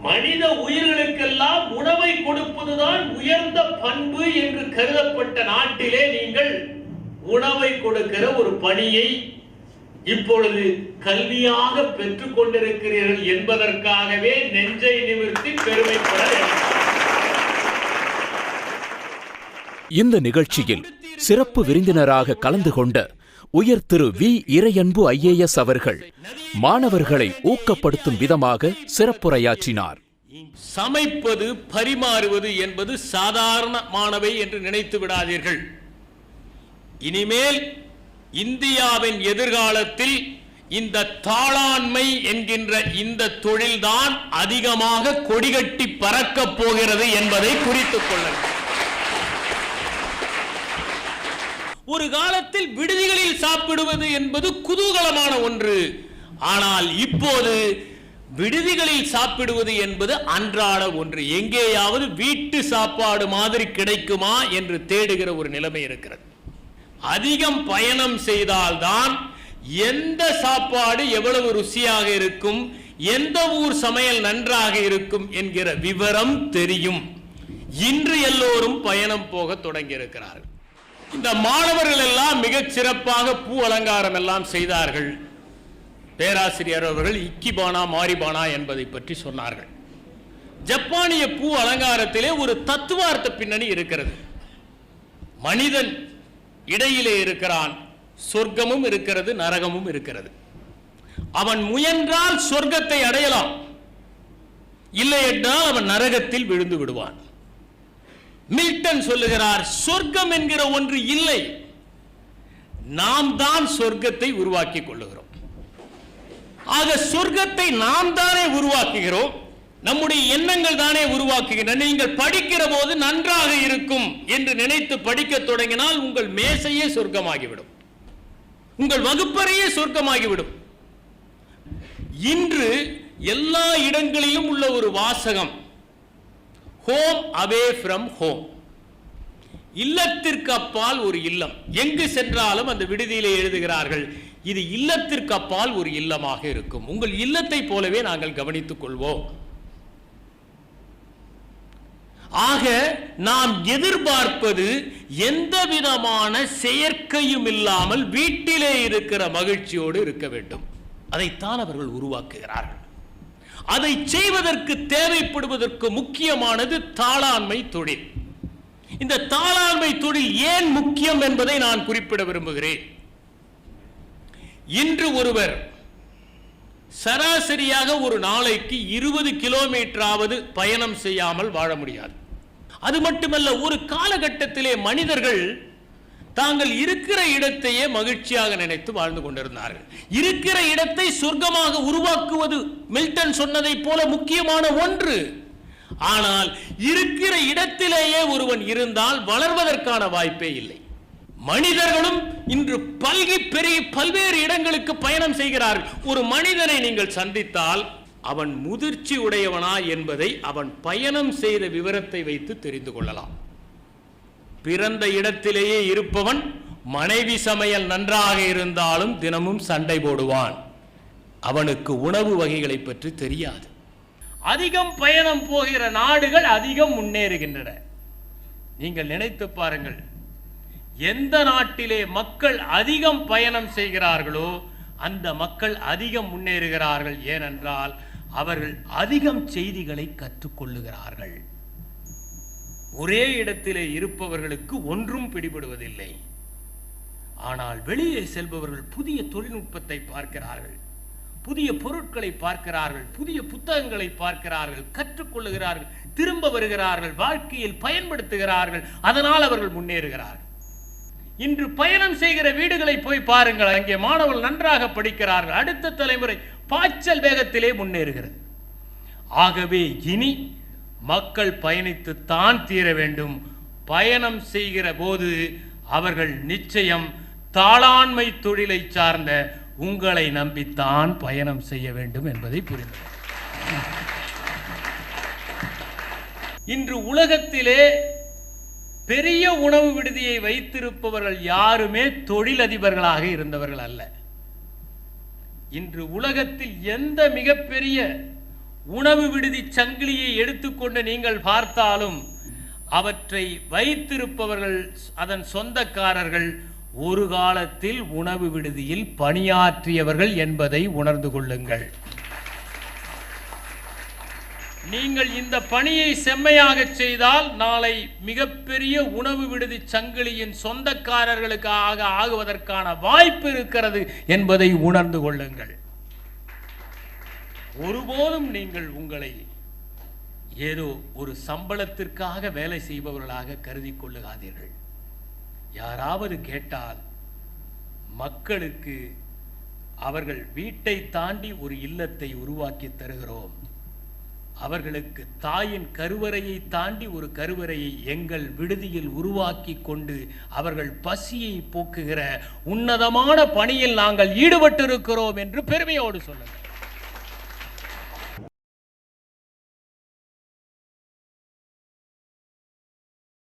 மனித உயிர்களுக்கெல்லாம் உணவை கொடுப்பதுதான் உயர்ந்த பண்பு என்று கருதப்பட்ட நாட்டிலே நீங்கள் உணவை கொடுக்கிற ஒரு பணியை இப்பொழுது கல்வியாக பெற்றுக் கொண்டிருக்கிறீர்கள் என்பதற்காகவே நெஞ்சை நிமிர்த்தி பெருமைப்பட வேண்டும். இந்த நிகழ்ச்சியில் சிறப்பு விருந்தினராக கலந்து கொண்ட உயர் திரு வி. இறையன்பு IAS அவர்கள் மாணவர்களை ஊக்கப்படுத்தும் விதமாக சிறப்புரையாற்றினார். சமைப்பது, பரிமாறுவது என்பது சாதாரணமானவை என்று நினைத்து விடாதீர்கள். இனிமேல் இந்தியாவின் எதிர்காலத்தில் இந்த தாளாண்மை என்கின்ற இந்த தொழில்தான் அதிகமாக கொடிகட்டி பறக்கப் போகிறது என்பதை குறித்துக் கொள்ளுங்கள். ஒரு காலத்தில் விடுதிகளில் சாப்பிடுவது என்பது குதூகலமான ஒன்று. ஆனால் இப்போது விடுதிகளில் சாப்பிடுவது என்பது அன்றாட ஒன்று. எங்கேயாவது வீட்டு சாப்பாடு மாதிரி கிடைக்குமா என்று தேடுகிற ஒரு நிலைமை இருக்கிறது. அதிகம் பயணம் செய்தால்தான் எந்த சாப்பாடு எவ்வளவு ருசியாக இருக்கும், எந்த ஊர் சமையல் நன்றாக இருக்கும் என்கிற விவரம் தெரியும். இன்று எல்லோரும் பயணம் போக தொடங்கி இருக்கிறார்கள். இந்த மாணவர்கள் எல்லாம் மிகச் சிறப்பாக பூ அலங்காரம் எல்லாம் செய்தார்கள். பேராசிரியர் அவர்கள் இக்கிபானா மாரிபானா என்பதை பற்றி சொன்னார்கள். ஜப்பானிய பூ அலங்காரத்திலே ஒரு தத்துவார்த்த பின்னணி இருக்கிறது. மனிதன் இடையிலே இருக்கிறான், சொர்க்கமும் இருக்கிறது, நரகமும் இருக்கிறது. அவன் முயன்றால் சொர்க்கத்தை அடையலாம், இல்லை என்றால் அவன் நரகத்தில் விழுந்து விடுவான். மில்டன் சொல்லுகிறார், சொர்க்கம் என்கிற ஒன்று இல்லை, நாம் தான் சொர்க்கத்தை உருவாக்கிக் கொள்ளுகிறோம். ஆக சொர்க்கத்தை நாம் தானே உருவாக்குகிறோம், நம்முடைய எண்ணங்கள் தானே உருவாக்குகின்றன. நீங்கள் படிக்கிற போது நன்றாக இருக்கும் என்று நினைத்து படிக்க தொடங்கினால் உங்கள் மேசையே சொர்க்கமாகிவிடும், உங்கள் வகுப்பறையே சொர்க்கமாகிவிடும். இன்று எல்லா இடங்களிலும் உள்ள ஒரு வாசகம், ஹோம் அவே ஃப்ரம் ஹோம். இல்லத்திற்கு அப்பால் ஒரு இல்லம். எங்கு சென்றாலும் அந்த விடுதியிலே எழுதுகிறார்கள், இது இல்லத்திற்கு அப்பால் ஒரு இல்லமாக இருக்கும், உங்கள் இல்லத்தை போலவே நாங்கள் கவனித்துக் கொள்வோம். ஆக நாம் எதிர்பார்ப்பது எந்த விதமான செயற்கையும் இல்லாமல் வீட்டிலே இருக்கிற மகிழ்ச்சியோடு இருக்க வேண்டும். அதைத்தான் அவர்கள் உருவாக்குகிறார்கள். அதை செய்வதற்கு தேவைப்படுவதற்கு முக்கியமானது தாளாண்மை தொழில். இந்த தாளாண்மை தொழில் ஏன் முக்கியம் என்பதை நான் குறிப்பிட விரும்புகிறேன். இன்று ஒருவர் சராசரியாக ஒரு நாளைக்கு 20 கிலோமீட்டராவது பயணம் செய்யாமல் வாழ முடியாது. அது மட்டுமல்ல, ஒரு காலகட்டத்திலே மனிதர்கள் தாங்கள் இருக்கிற இடத்தையே மகிழ்ச்சியாக நினைத்து வாழ்ந்து கொண்டிருந்தார்கள். இருக்கிற இடத்தை சொர்க்கமாக உருவாக்குவது மில்டன் சொன்னதை போல முக்கியமான ஒன்று. ஆனால் இருக்கிற இடத்திலேயே ஒருவன் இருந்தால் வளர்வதற்கான வாய்ப்பே இல்லை. மனிதர்களும் இன்று பல்கி பெருகி பல்வேறு இடங்களுக்கு பயணம் செய்கிறார்கள். ஒரு மனிதனை நீங்கள் சந்தித்தால் அவன் முதிர்ச்சி உடையவனா என்பதை அவன் பயணம் செய்த விவரத்தை வைத்து தெரிந்து கொள்ளலாம். பிறந்த இடத்திலேயே இருப்பவன் மனைவி சமையல் நன்றாக இருந்தாலும் தினமும் சண்டை போடுவான். அவனுக்கு உணவு வகைகளை பற்றி தெரியாது. அதிகம் பயணம் போகிற நாடுகள் அதிகம் முன்னேறுகின்றன. நீங்கள் நினைத்து பாருங்கள், எந்த நாட்டிலே மக்கள் அதிகம் பயணம் செய்கிறார்களோ அந்த மக்கள் அதிகம் முன்னேறுகிறார்கள். ஏனென்றால் அவர்கள் அதிகம் செய்திகளை கற்றுக்கொள்ளுகிறார்கள். ஒரே இடத்திலே இருப்பவர்களுக்கு ஒன்றும் பிடிபடுவதில்லை. ஆனால் வெளியே செல்பவர்கள் புதிய தொழில்நுட்பத்தை பார்க்கிறார்கள், புதிய பொருட்களை பார்க்கிறார்கள், புதிய புத்தகங்களை பார்க்கிறார்கள், கற்றுக்கொள்ளுகிறார்கள், திரும்ப வருகிறார்கள், வாழ்க்கையில் பயன்படுத்துகிறார்கள். அதனால் அவர்கள் முன்னேறுகிறார்கள். இன்று பயணம் செய்கிற வீடுகளை போய் பாருங்கள், அங்கே மாணவர்கள் நன்றாக படிக்கிறார்கள். அடுத்த தலைமுறை பாய்ச்சல் வேகத்திலே முன்னேறுகிறது. ஆகவே இனி மக்கள் பயணித்து தான் தீர வேண்டும். பயணம் செய்கிற போது அவர்கள் நிச்சயம் தாளாண்மை தொழிலை சார்ந்த உங்களை நம்பித்தான் பயணம் செய்ய வேண்டும் என்பதை புரிந்து. இன்று உலகத்திலே பெரிய உணவு விடுதியை வைத்திருப்பவர்கள் யாருமே தொழிலதிபர்களாக இருந்தவர்கள் அல்ல. இன்று உலகத்தில் எந்த மிகப்பெரிய உணவு விடுதி சங்கிலியை எடுத்துக்கொண்டு நீங்கள் பார்த்தாலும் அவற்றை வைத்திருப்பவர்கள், அதன் சொந்தக்காரர்கள் ஒரு காலத்தில் உணவு விடுதியில் பணியாற்றியவர்கள் என்பதை உணர்ந்து கொள்ளுங்கள். நீங்கள் இந்த பணியை செம்மையாக செய்தால் நாளை மிகப்பெரிய உணவு விடுதி சங்கிலியின் சொந்தக்காரர்களுக்காக ஆகுவதற்கான வாய்ப்பு இருக்கிறது என்பதை உணர்ந்து கொள்ளுங்கள். ஒருபோதும் நீங்கள் உங்களை ஏதோ ஒரு சம்பளத்திற்காக வேலை செய்பவர்களாக கருதி கொள்ளுகாதீர்கள். யாராவது கேட்டால் மக்களுக்கு அவர்கள் வீட்டை தாண்டி ஒரு இல்லத்தை உருவாக்கி தருகிறோம், அவர்களுக்கு தாயின் கருவறையை தாண்டி ஒரு கருவறையை எங்கள் விடுதியில் உருவாக்கி கொண்டு அவர்கள் பசியை போக்குகிற உன்னதமான பணியில் நாங்கள் ஈடுபட்டிருக்கிறோம் என்று பெருமையோடு சொல்லுங்கள்.